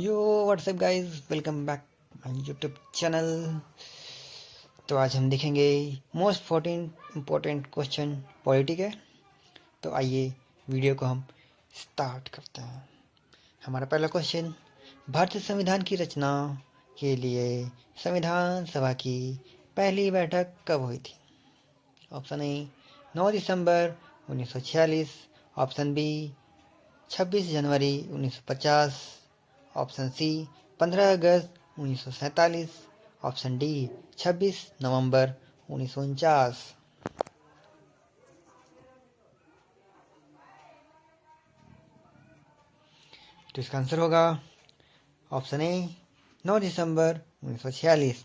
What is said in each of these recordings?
Yo WhatsApp guys, welcome back my YouTube channel. तो आज हम देखेंगे मोस्ट इम्पोर्टेंट क्वेश्चन पॉलिटी के। तो आइए वीडियो को हम स्टार्ट करते हैं। हमारा पहला क्वेश्चन, भारतीय संविधान की रचना के लिए संविधान सभा की पहली बैठक कब हुई थी? ऑप्शन ए 9 दिसंबर 1946, ऑप्शन बी 26 जनवरी 1950, ऑप्शन सी 15 अगस्त 1947, ऑप्शन डी 26 नवंबर 1949। तो इसका आंसर होगा ऑप्शन ए 9 दिसंबर 1946।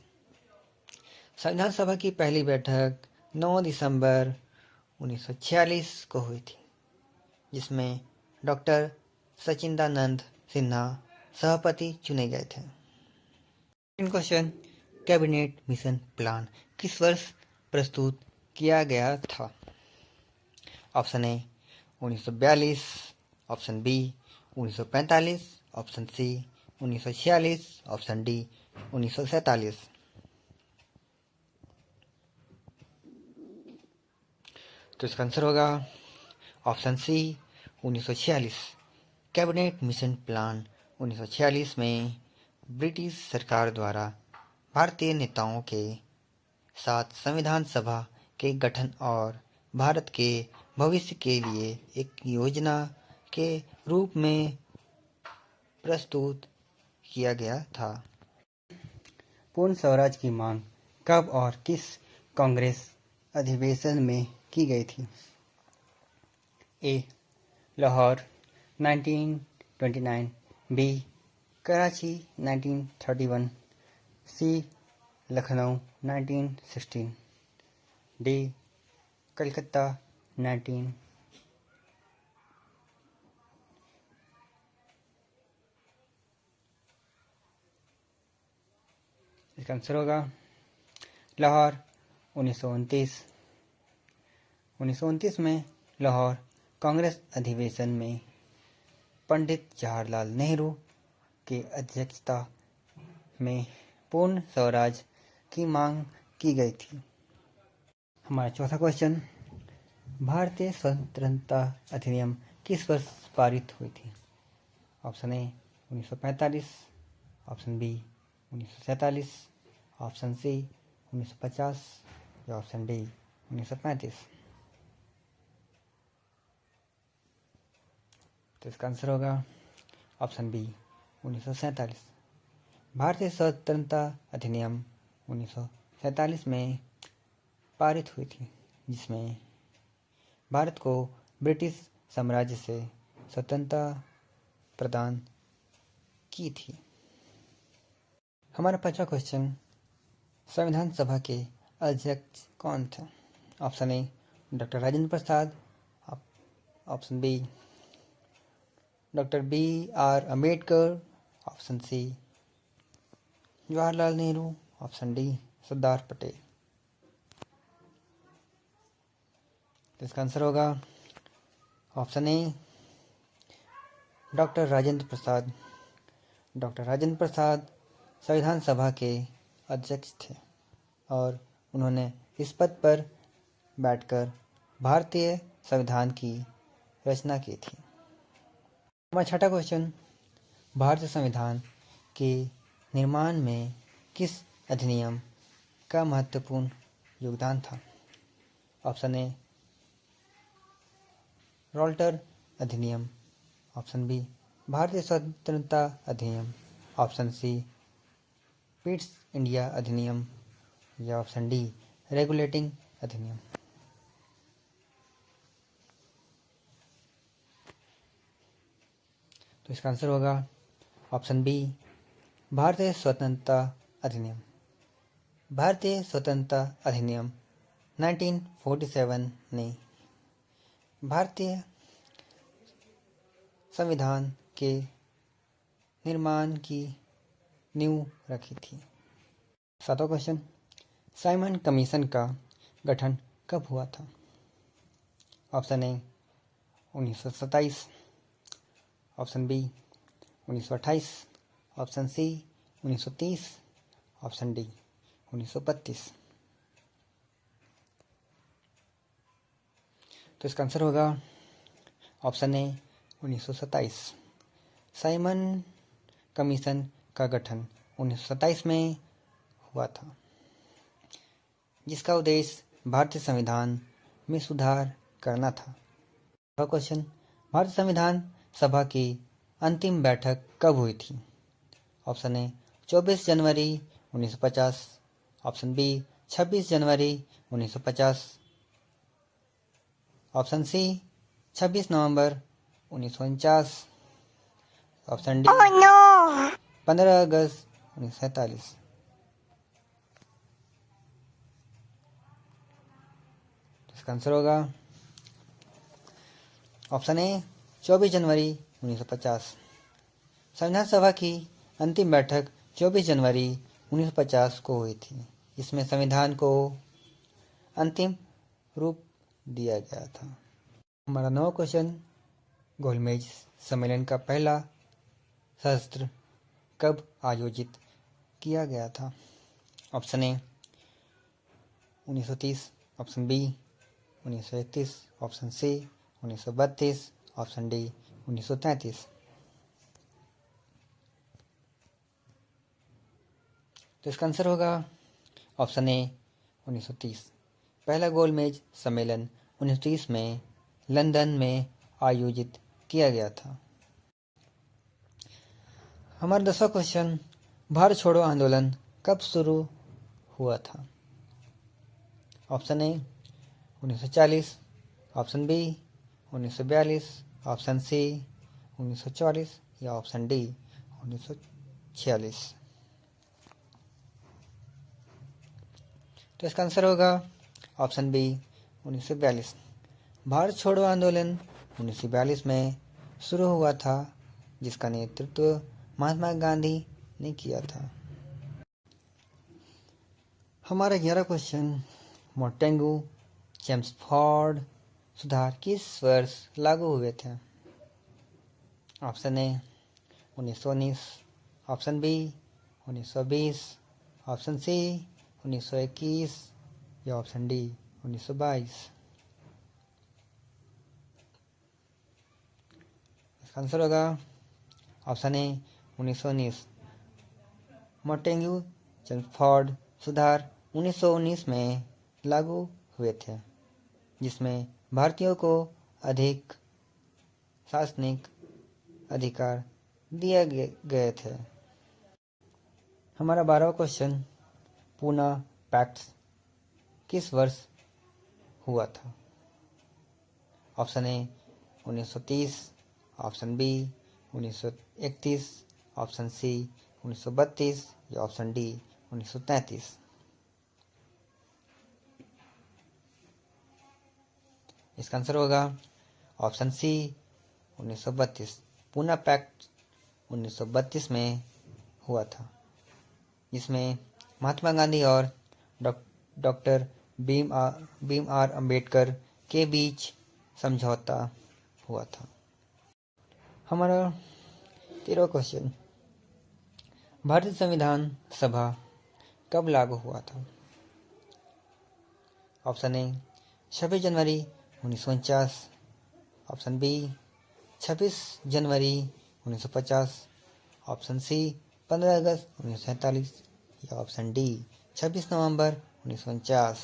संविधान सभा की पहली बैठक 9 दिसंबर 1946 को हुई थी, जिसमें डॉक्टर सचिदानंद सिन्हा सभापति चुने गए थे। क्वेश्चन, कैबिनेट मिशन प्लान किस वर्ष प्रस्तुत किया गया था? Option A 1942, option B 1945, option C 1946, option D 1947। तो इसका आंसर होगा option C 1946। Cabinet mission plan 1946 में ब्रिटिश सरकार द्वारा भारतीय नेताओं के साथ संविधान सभा के गठन और भारत के भविष्य के लिए एक योजना के रूप में प्रस्तुत किया गया था। पूर्ण स्वराज की मांग कब और किस कांग्रेस अधिवेशन में की गई थी? ए लाहौर 1929, बी कराची 1931, सी लखनऊ 1916, डी कलकत्ता 19। इसका आंसर होगा लाहौर 1929। 1929 में लाहौर कांग्रेस अधिवेशन में पंडित जवाहरलाल नेहरू की अध्यक्षता में पूर्ण स्वराज की मांग की गई थी। हमारा चौथा क्वेश्चन, भारतीय स्वतंत्रता अधिनियम किस वर्ष पारित हुई थी? Option A 1945, option B 1947, option C 1950 या ऑप्शन डी 1935। तो इसका आंसर होगा ऑप्शन बी 1947। भारतीय स्वतंत्रता अधिनियम 1947 में पारित हुई थी, जिसमें भारत को ब्रिटिश साम्राज्य से स्वतंत्रता प्रदान की थी। हमारा पांचवा क्वेश्चन, संविधान सभा के अध्यक्ष कौन थे? Option A doctor Rajendra Prasad, option B doctor B R Ambedkar, option C Jawaharlal Nehru, option D Sardar Patel. तो इसका आंसर होगा option A doctor Rajendra Prasad. Doctor Rajendra Prasad संविधान सभा के अध्यक्ष थे और उन्होंने इस पद पर बैठकर भारतीय संविधान की रचना की थी। हमारा छठा क्वेश्चन, भारतीय संविधान के निर्माण में किस अधिनियम का महत्वपूर्ण योगदान था? ऑप्शन ए रॉल्टर अधिनियम, ऑप्शन बी भारतीय स्वतंत्रता अधिनियम, ऑप्शन सी पिट्स इंडिया अधिनियम या ऑप्शन डी रेगुलेटिंग अधिनियम। तो इसका आंसर होगा ऑप्शन बी भारतीय स्वतंत्रता अधिनियम। भारतीय स्वतंत्रता अधिनियम 1947 ने भारतीय संविधान के निर्माण की नींव रखी थी। सातवां क्वेश्चन, साइमन कमीशन का गठन कब हुआ था? Option A 1927, option B 1928, option C 1930, option D 1932। तो इसका आंसर होगा ऑप्शन ए 1927। साइमन कमीशन का गठन 1927 में हुआ था, जिसका उद्देश्य भारतीय संविधान में सुधार करना था। क्वेश्चन, भारतीय संविधान सभा की अंतिम बैठक कब हुई थी? ऑप्शन ए 24 जनवरी 1950, ऑप्शन बी 26 जनवरी 1950, ऑप्शन सी 26 नवंबर 1949, ऑप्शन डी 15 अगस्त 1947। इसका आंसर होगा ऑप्शन ए 24 जनवरी 1950। संविधान सभा की अंतिम बैठक 24 जनवरी 1950 को हुई थी। इसमें संविधान को अंतिम रूप दिया गया था। हमारा 9वां क्वेश्चन, गोलमेज सम्मेलन का पहला सत्र कब आयोजित किया गया था? Option A 1930, option B 1931, option C 1932, option D 1933। तो इसका आंसर होगा ऑप्शन ए 1930। पहला गोलमेज सम्मेलन 1930 में लंदन में आयोजित किया गया था। हमारा 10वां क्वेश्चन, भारत छोड़ो आंदोलन कब शुरू हुआ था? Option A 1940, option B 1942, option C 1944 या ऑप्शन डी 1946। तो इसका आंसर होगा ऑप्शन बी 1942। भारत छोड़ो आंदोलन 1942 में शुरू हुआ था, जिसका नेतृत्व महात्मा गांधी ने किया था। हमारा 11वां क्वेश्चन, मोंटेगू चेम्सफोर्ड सुधार किस वर्ष लागू हुए थे? Option A 1919, option B 1920, option C 1921 या ऑप्शन डी 1922। इसका आंसर होगा ऑप्शन ए 1919। मोंटेगू चेम्सफोर्ड सुधार 1919 में लागू हुए थे, जिसमें भारतीयों को अधिक शासनिक अधिकार दिए गए थे। हमारा 12वां क्वेश्चन, पूना पैक्ट किस वर्ष हुआ था? Option A 1930, option B 1931, option C 1932 या ऑप्शन डी 1933। इसका आंसर होगा ऑप्शन सी 1932। पूना पैक्ट 1932 में हुआ था, जिसमें महात्मा गांधी और डॉक्टर भीम आर अम्बेडकर के बीच समझौता हुआ था। हमारा 13वां क्वेश्चन, भारतीय संविधान सभा कब लागू हुआ था? ऑप्शन ए 26 जनवरी 1949, ऑप्शन बी 26 जनवरी 1950, ऑप्शन सी 15 अगस्त 1947 या ऑप्शन डी 26 नवंबर 1949।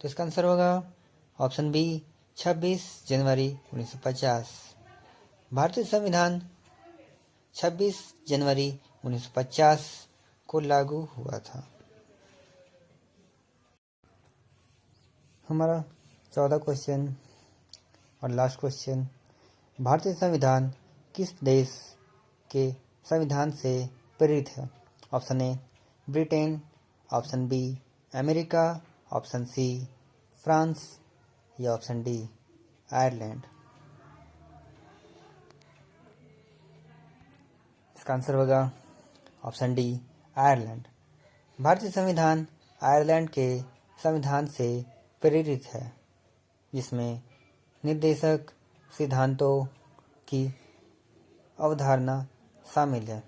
तो इसका आंसर होगा ऑप्शन बी 26 जनवरी 1950। भारतीय संविधान 26 जनवरी 1950 को लागू हुआ था। हमारा 14वां क्वेश्चन और लास्ट क्वेश्चन, भारतीय संविधान किस देश के संविधान से प्रेरित है? Option A Britain, option B America, option C France या ऑप्शन डी आयरलैंड। इसका आंसर होगा ऑप्शन डी आयरलैंड। भारतीय संविधान आयरलैंड के संविधान से प्रेरित है, जिसमें निर्देशक सिद्धांतों की अवधारणा शामिल है?